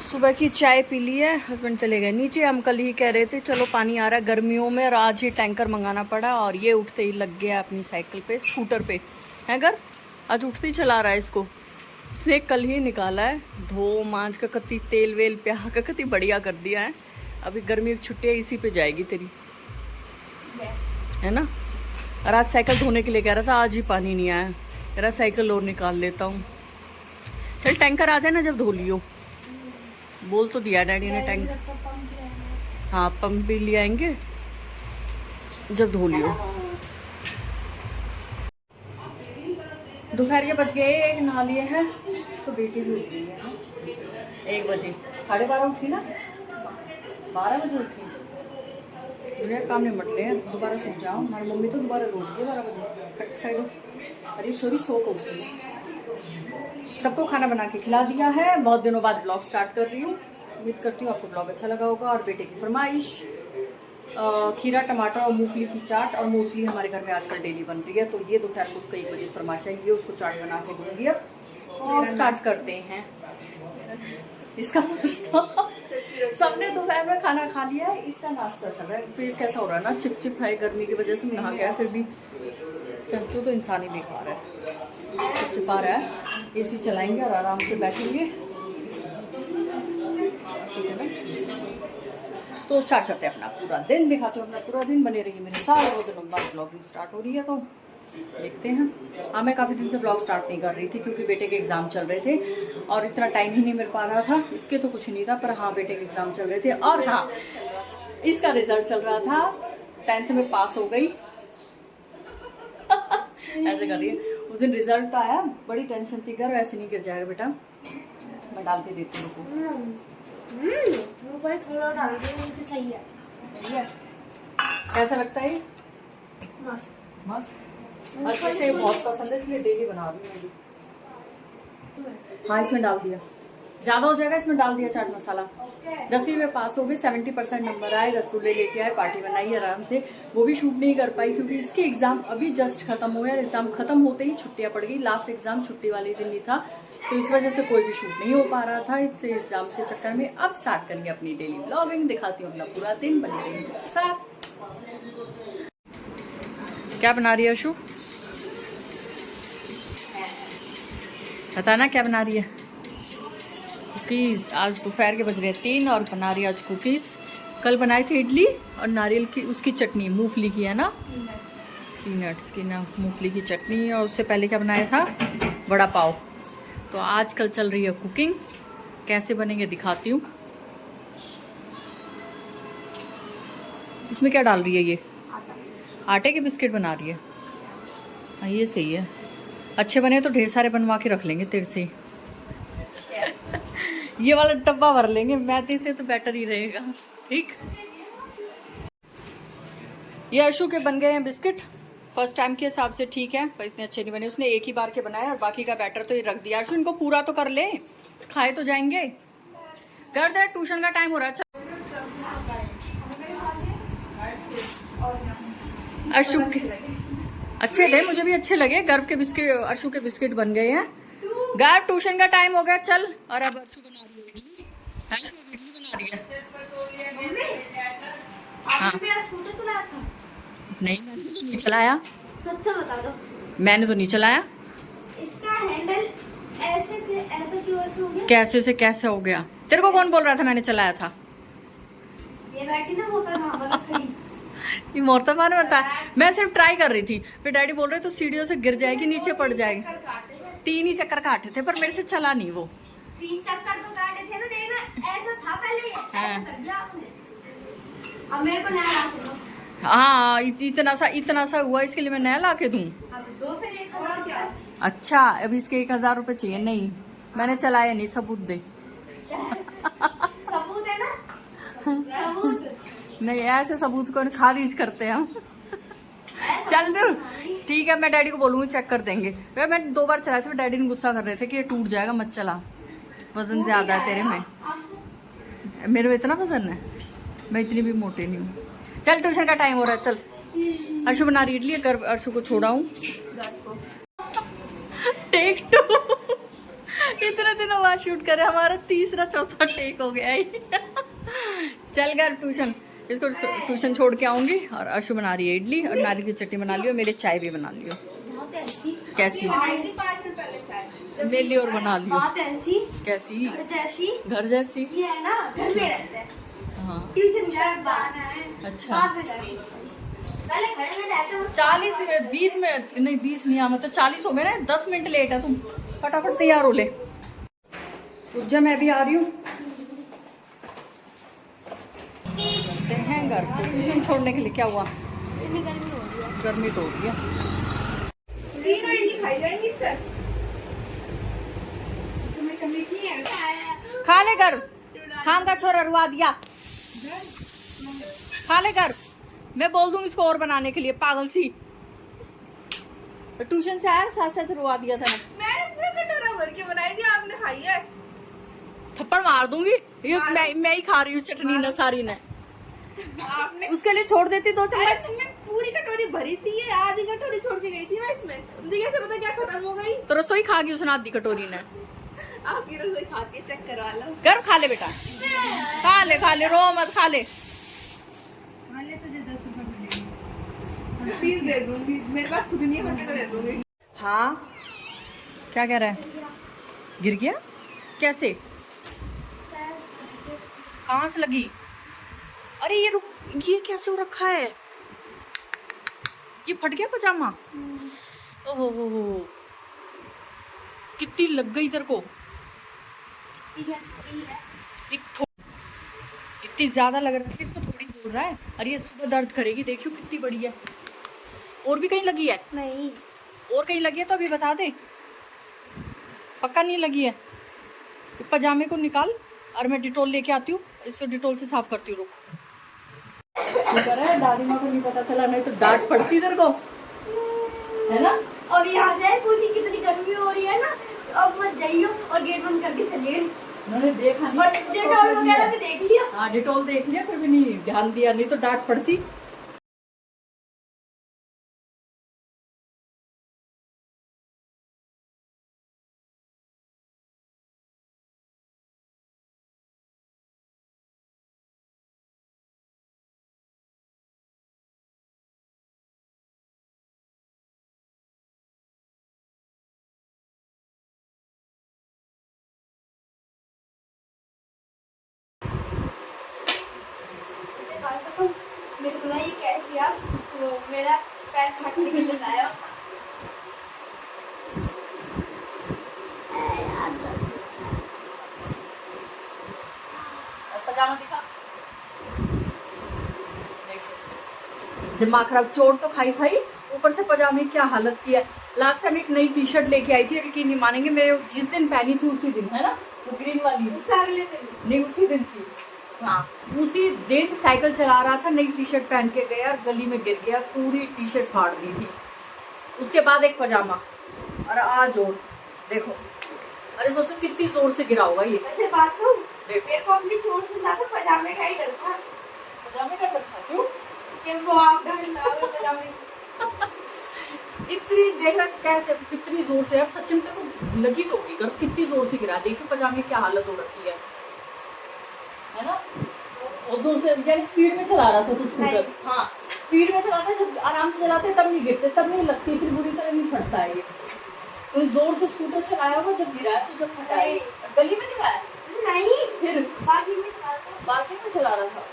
सुबह की चाय पी ली है, हस्बैंड चले गए नीचे। हम कल ही कह रहे थे चलो पानी आ रहा है गर्मियों में, और आज ही टैंकर मंगाना पड़ा। और ये उठते ही लग गया अपनी साइकिल पे, स्कूटर पे है घर, आज उठते ही चला रहा है इसको। इसने कल ही निकाला है, धो मांझ का कति तेल वेल प्याह का कति बढ़िया कर दिया है। अभी गर्मी की छुट्टियाँ इसी पे जाएगी तेरी, है ना। और आज साइकिल धोने के लिए कह रहा था, आज ही पानी नहीं आया, मेरा साइकिल और निकाल लेता हूँ। चल टैंकर आ जाए ना जब धो लियो, बोल तो दिया डैडी ने टैंकर। हाँ पंप भी ले आएंगे जब धो लियो। दोपहर के बज गए, एक नहा लिए हैं तो बेटी भी उठ गई है ना 1 बजे, 12:30 उठी ना, 12 बजे उठी। दुनिया काम निपट ले, दोबारा सो जाओ। हमारी मम्मी तो दोबारा रोट गई 12 बजे साइड। अरे छोरी सो को उठी। सबको खाना बना के खिला दिया है, बहुत दिनों बाद ब्लॉग स्टार्ट कर रही हूँ। उम्मीद करती हूँ आपको ब्लॉग अच्छा लगा होगा। और बेटे की फरमाइश खीरा टमाटर और मूंगफली की चाट, और मोस्टली हमारे घर में आजकल डेली बन रही है, तो ये दोपहर को उसका 1 बजे फरमाइश है, ये उसको चाट बना के दूंगी। अब और स्टार्ट करते हैं इसका नाश्ता। सबने दोपहर में खाना खा लिया है, इसका नाश्ता चल रहा है। फेस कैसा हो रहा है ना, चिपचिप है गर्मी की वजह से, नहा गया फिर भी चलते तो इंसान ही बेकार है, चिपचिपा रहा है। एसी चलाएंगे और आराम से बैठेंगे, ठीक है ना। तो स्टार्ट करते हैं अपना पूरा दिन, दिखाते हो अपना पूरा दिन, बने रहिए मेरे साथ। 2 दिनों बाद ब्लॉगिंग स्टार्ट हो रही है, तो देखते हैं। हाँ मैं काफ़ी दिन से ब्लॉग स्टार्ट नहीं कर रही थी क्योंकि बेटे के एग्ज़ाम चल रहे थे और इतना टाइम ही नहीं मिल पा रहा था। इसके तो कुछ नहीं था, पर हाँ बेटे के एग्ज़ाम चल रहे थे। और हाँ इसका रिजल्ट चल रहा था, 10th में पास हो गई। ऐसे कर रही है। उस दिन रिजल्ट आया, बड़ी टेंशन थी। घर ऐसे नहीं गिर जाएगा बेटा, मैं डाल के देती हूँ। थोड़ा डाल दे, सही है। कैसा लगता है? मस्त मस्त। अच्छे से बहुत पसंद है इसलिए डेली बना रही हूँ। हाँ इसमें डाल दिया, ज़्यादा हो जाएगा, इसमें डाल दिया चाट मसाला। 10वीं में पास हो गई, 70% नंबर आए, रसगुल्ले लेके आए, पार्टी बनाई आराम से। वो भी शूट नहीं कर पाई क्योंकि इसके एग्जाम अभी जस्ट खत्म हुए। एग्जाम खत्म होते ही छुट्टियां पड़ गई, लास्ट एग्जाम छुट्टी वाले दिन ही था, तो इस वजह से कोई भी शूट नहीं हो पा रहा था। इससे एग्जाम के चक्कर में अब स्टार्ट करेंगे अपनी डेली ब्लॉगिंग, दिखाती हूँ अपना पूरा दिन, बने रहेंगे साथ। क्या बना रही है अशु, बताना क्या बना रही है? कुकीज़। आज दोपहर के बज रहे हैं 3 और बना रही है आज कुकीज़। कल बनाई थी इडली और नारियल की उसकी चटनी, मूंगफली की है ना, पीनट्स की ना, मूंगफली की चटनी। और उससे पहले क्या बनाया था, वड़ा पाव। तो आज कल चल रही है कुकिंग, कैसे बनेंगे दिखाती हूँ। इसमें क्या डाल रही है ये? आटे के बिस्किट बना रही है। हाँ ये सही है, अच्छे बने तो ढेर सारे बनवा के रख लेंगे तेरे से। ये वाला डब्बा भर लेंगे, मैदे से तो बेटर ही रहेगा। ठीक, ये अशु के बन गए हैं बिस्किट, फर्स्ट टाइम के हिसाब से ठीक है, पर इतने अच्छे नहीं बने। उसने एक ही बार के बनाए और बाकी का बैटर तो ये रख दिया। अशु इनको पूरा तो कर ले, खाए तो जाएंगे। कर दे, ट्यूशन का टाइम हो रहा है। अशु अच्छे थे, मुझे भी अच्छे लगे। गर्व के बिस्किट, अशु के बिस्किट बन गए हैं। गर्व ट्यूशन का टाइम हो गया, चल। और अब अशु बना रही है इडली, अशु इडली बना रही है। हाँ स्कूटर चलाया था? नहीं मैंने तो नहीं चलाया, सच से बता दो। मैंने तो नहीं चलाया। इसका हैंडल ऐसे से ऐसे क्यों ऐसे हो गया? कैसे से कैसे हो गया? तेरे को कौन बोल रहा था मैंने चलाया था? ये बैठी ना होता ना वाला खड़ी। ये मोर्ता मार बता, मैं सिर्फ ट्राई कर रही थी, फिर डैडी बोल रहे तो सीढ़ियों से गिर जाएगी, नीचे पड़ जाएगी। 3 ही चक्कर काटे थे पर मेरे से चला नहीं वो। 3 चक्कर तो काटे थे ना, देखना ऐसा था पहले, ऐसा कर दिया आपने। अब मेरे को नया ला के दो। हाँ इतना सा हुआ, इसके लिए मैं नया ला के दूँ? हाँ तो दो, फिर 1000 क्या? अच्छा अभी इसके 1000 रुपये चाहिए। नहीं मैंने चलाया नहीं, सबूत दे। सबूत है ना, सबूत। नहीं ऐसे सबूत को खारिज करते हैं हम। चल दो ठीक है, मैं डैडी को बोलूँगी चेक कर देंगे। वह मैं 2 बार चलाया था, डैडी ने गुस्सा कर रहे थे कि ये टूट जाएगा मत चला, वजन ज़्यादा है तेरे में। मेरे में इतना वजन है, मैं इतनी भी मोटी नहीं हूँ। चल ट्यूशन का टाइम हो रहा है, चल। अर्शु बना रही इडली, कर अर्शु को छोड़ा हूँ। टेक 2। दिनों बाद शूट करे, हमारा तीसरा चौथा टेक हो गया है। चल घर ट्यूशन, इसको ट्यूशन छोड़ के आऊंगी। और आशु बना रही है इडली और नारियल की चटनी बना लियो, मेरे चाय भी बना लियो। कैसी? 5 मिनट पहले चाय ले लियो और बना लियो। बात ऐसी कैसी? घर जैसी। घर जैसी? ये है ना, घर में रहते हैं, हाँ ट्यूशन जाना है। अच्छा। बाद में जाएंगे। पहले घर में रहते हैं। 40 में 20 में नहीं, 20 नहीं आया, तो 40 हो गए ना, 10 मिनट लेट है। तुम फटाफट तैयार हो ले। पूजा मैं भी आ रही हूँ। हैं घर ट्यूशन छोड़ने के लिए। क्या हुआ? इतनी गर्मी हो रही है। गर्मी तो हो रही है। 3 इडली खाई जाएंगी सर। तुम्हें कमी नहीं है। खा ले कर, खान का छोरा रुआ दिया। खा ले कर, मैं बोल दूंगी इसको और बनाने के लिए, पागल सी। ट्यूशन से आया साथ साथ रुआ दिया था ना। मैंने पूरा कटोरा भर के बनाई थी, आपने खाई है। थप्पड़ मार दूंगी। ये मैं ही खा रही हूँ चटनी ना सारी ने। आपने उसके लिए छोड़ देती 2 चम्मच। मैं पूरी कटोरी भरी थी, ये आधी कटोरी छोड़ के गई थी मैं इसमें। मुझे कैसे पता क्या खत्म हो गई? तो रसोई खा गई उसने आधी कटोरी ने। आपकी रसोई खाती है, चेक करवा लो। कर, खा ले बेटा, खा ले, रो मत, खा ले। तुझे 10 रुपए मिलेंगे। 20 दे दूंगी, मेरे पास खुद नहीं है, बच्चे को दे दूंगी। हाँ क्या कह रहा है? गिर गया? कैसे? कहाँ से लगी? अरे ये रुक, ये कैसे हो रखा है? ये फट गया पजामा? ओहो हो, कितनी लग गई तेरे को? इतनी ज्यादा लग रखी है, इसको थोड़ी बोल रहा है। अरे ये सुबह दर्द करेगी, देखियो कितनी बड़ी है। और भी कहीं लगी है? नहीं। और कहीं लगी है तो अभी बता दे। पक्का नहीं लगी है? पजामे को निकाल और मैं डिटोल लेके आती हूँ, इसको डिटोल से साफ करती हूँ। रुक, दादी माँ को नहीं पता चला, नहीं तो डांट पड़ती तेरे को, है ना? और यहाँ से पूछी कितनी गर्मी हो रही है ना, अब मत जाइयो और गेट बंद करके चलिए। मैंने देखा नहीं, और डेटॉल वगैरह भी देख लिया। हाँ डिटोल देख लिया, फिर भी नहीं ध्यान दिया, नहीं तो डांट पड़ती। तो मेरे को ना ये कैच यार, तो मेरा पैर काटने के लिए लाया। पजामा दिखा। दिमाग खराब, चोट तो खाई खाई, ऊपर से पजामे की क्या हालत की है। लास्ट टाइम एक नई टी शर्ट लेके आई थी, यकीन नहीं मानेंगे, मेरे जिस दिन पहनी थी उसी दिन, है ना, वो ग्रीन वाली नहीं, उसी दिन थी। हाँ उसी दिन साइकिल चला रहा था, नई टी शर्ट पहन के गया और गली में गिर गया, पूरी टी शर्ट फाड़ दी थी। उसके बाद एक पजामा और आज और देखो। अरे सोचो कितनी जोर से गिरा होगा ये। ऐसे बात कहूं, मेरे को अपनी चोट से ज्यादा पजामे का ही डर था। पजामे का डर था? क्यों? कि वो आप डर लाओगे पजामे। इतनी देख रहा कैसे, कितनी जोर से, अब सच्ची में तेरे को लगी तो होगी, कितनी जोर से गिरा। देखिए पजामे क्या हालत हो रखी है ना? और जोर से, यानी स्पीड में चला रहा था तो स्कूटर। हाँ स्पीड में चलाते, जब आराम से चलाते तब नहीं गिरते, तब नहीं लगती, इतनी बुरी तरह नहीं फटता है ये। तो जोर से स्कूटर चलाया होगा जब गिरा है, तो जब फटा है। गली में गिराया? नहीं, फिर पार्किंग में चला रहा था। पार्किंग में चला रहा था?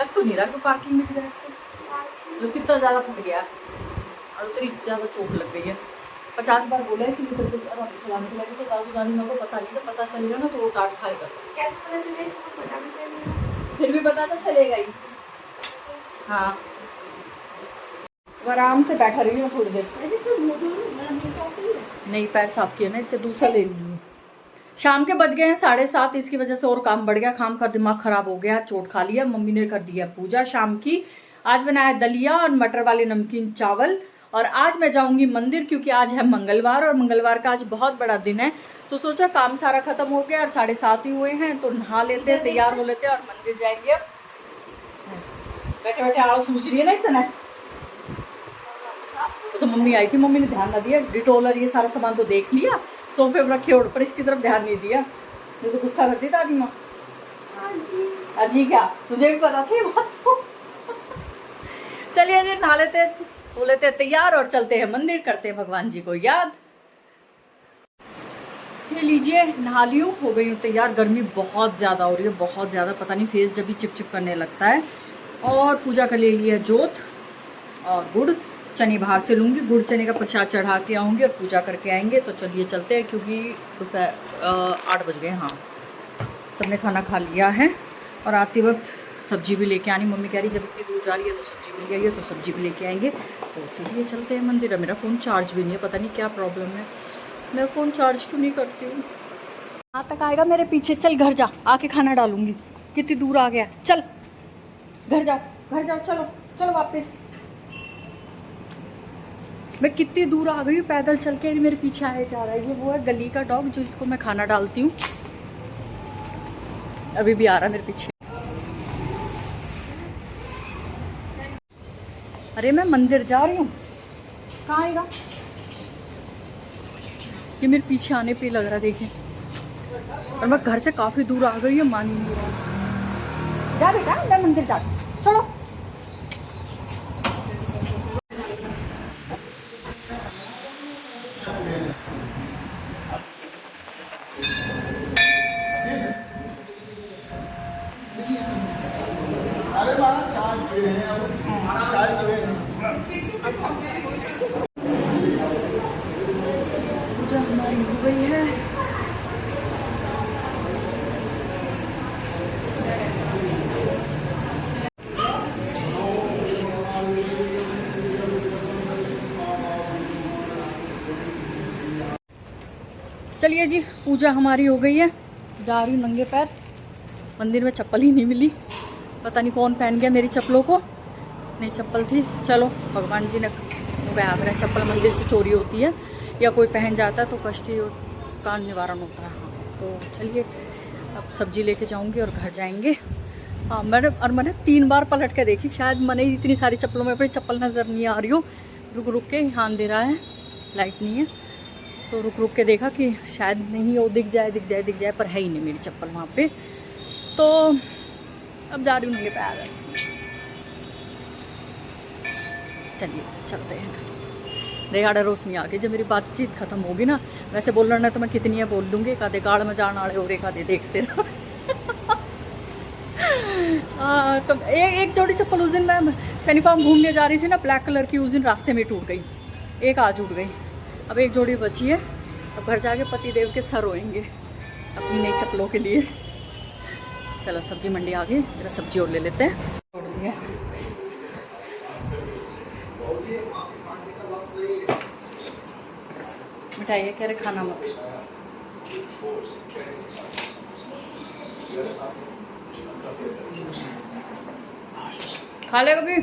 लग तो नहीं रहा कि पार्किंग में गिरा इससे, जो कितना ज्यादा फट गया और इतनी ज्यादा चोट लग गई है। 50 बार बोला इसीलिए तेरे को आराम से चलाने के लिए, तो दादू दादी माँ को पता नहीं, जब पता चलेगा ना तो वो डांट खाएगा। कैसे पता चले इसको पजामे पहनना? फिर भी पता तो चलेगा ही। हाँ वो आराम से बैठा रही हूँ थोड़ी देर। ऐसे सब मुंह धो लो, मतलब मुंह साफ नहीं है। नहीं पैर साफ किया ना, इससे दूसरा ले लूँ। शाम के बज गए हैं 7:30, इसकी वजह से और काम बढ़ गया, काम का दिमाग खराब हो गया, चोट खा लिया। मम्मी ने कर दिया पूजा शाम की। आज बनाया दलिया और मटर वाले नमकीन चावल। और आज मैं जाऊंगी मंदिर, क्योंकि आज है मंगलवार और मंगलवार का आज बहुत बड़ा दिन है। तो सोचा काम सारा खत्म हो गया और 7:30 ही हुए हैं, तो नहा लेते हैं, तैयार हो लेते हैं और मंदिर जाएंगे। अब बैठे बैठे आलस सूझ रही है ना इतना। तो मम्मी आई थी, मम्मी ने ध्यान ना दिया, डिटोल और ये सारा सामान तो देख लिया, सोफे पर रखे और पर इसकी तरफ ध्यान नहीं दिया, नहीं तो गुस्सा करती दादी माँ। हाँ जी। अजी क्या तुझे भी पता थी बात तो। चलिए जी नहा लेते, हो लेते तैयार और चलते हैं मंदिर, करते हैं भगवान जी को याद। ये लीजिए नहा ली हूँ, हो गई हूँ तैयार। गर्मी बहुत ज़्यादा हो रही है, बहुत ज़्यादा, पता नहीं फेस जब भी चिप चिप करने लगता है। और पूजा कर ले लिया जोत और गुड़ चने बाहर से लूँगी, गुड़ चने का प्रसाद चढ़ा के आऊँगी और पूजा करके आएंगे। तो चलिए चलते हैं, क्योंकि दोपहर 8 बज गए। हाँ सबने खाना खा लिया है और आते वक्त सब्जी भी लेके आनी। मम्मी कह रही जब इतनी दूर जा रही है तो सब्जी मिल गई है, तो सब्जी भी लेके आएंगे। तो चलिए चलते हैं मंदिर। अब मेरा फ़ोन चार्ज भी नहीं है, पता नहीं क्या प्रॉब्लम है, मैं फ़ोन चार्ज क्यों नहीं करती हूँ। यहाँ तक आएगा मेरे पीछे, चल घर जा, आके खाना डालूँगी। कितनी दूर आ गया, चल घर जाओ, घर जाओ, चलो चलो वापस। मैं कितनी दूर आ गई हूँ पैदल चल के, मेरे पीछे आए जा रहा है। ये वो है गली का डॉग जो इसको मैं खाना डालती हूँ, अभी भी आ रहा है मेरे पीछे। अरे मैं मंदिर जा रही हूँ, कहाँ आएगा ये, मेरे पीछे आने पे लग रहा है देखिए। और मैं घर से काफ़ी दूर आ गई हूँ, मान नहीं रहा। जा बेटा मैं मंदिर जा रही हूँ, चलो। पूजा हमारी हो गई है। चलिए जी पूजा हमारी हो गई है, जा रही हूँ नंगे पैर। मंदिर में चप्पल ही नहीं मिली, पता नहीं कौन पहन गया मेरी चप्पलों को, नहीं चप्पल थी। चलो भगवान जी ने बयान रहे चप्पल मंदिर से चोरी होती है या कोई पहन जाता है तो कष्ट का निवारण होता है। हाँ तो चलिए अब सब्जी लेके जाऊंगी और घर जाएंगे। हाँ मैंने 3 बार पलट के देखी, शायद मैंने इतनी सारी चप्पलों में अपनी चप्पल नज़र नहीं आ रही हो। रुक रुक के यहाँ अंधेरा है, लाइट नहीं है, तो रुक रुक के देखा कि शायद नहीं हो, दिख जाए, पर है ही नहीं मेरी चप्पल वहाँ पे। तो अब जा रही हूँ नंगे पैर। चलिए चलते हैं। देगाड़ रोशनी आ गई, जब मेरी बातचीत खत्म होगी ना, वैसे बोल रहा तो मैं कितनी है बोल दूँगी, का देगाड़ में जान आड़े और एक देखते रहो। तो एक जोड़ी चप्पल उस दिन मैं सैनी फार्म घूमने जा रही थी ना, ब्लैक कलर की, उस दिन रास्ते में टूट गई, एक आज उठ गई, अब एक जोड़ी बची है। अब घर जाके पति देव के सर रोएंगे अपनी नई चप्पलों के लिए। चलो सब्जी मंडी आ गई, जरा सब्जी और ले लेते हैं। छोड़ दिया मिठाई है, कह रहे खाना मत खा ले कभी।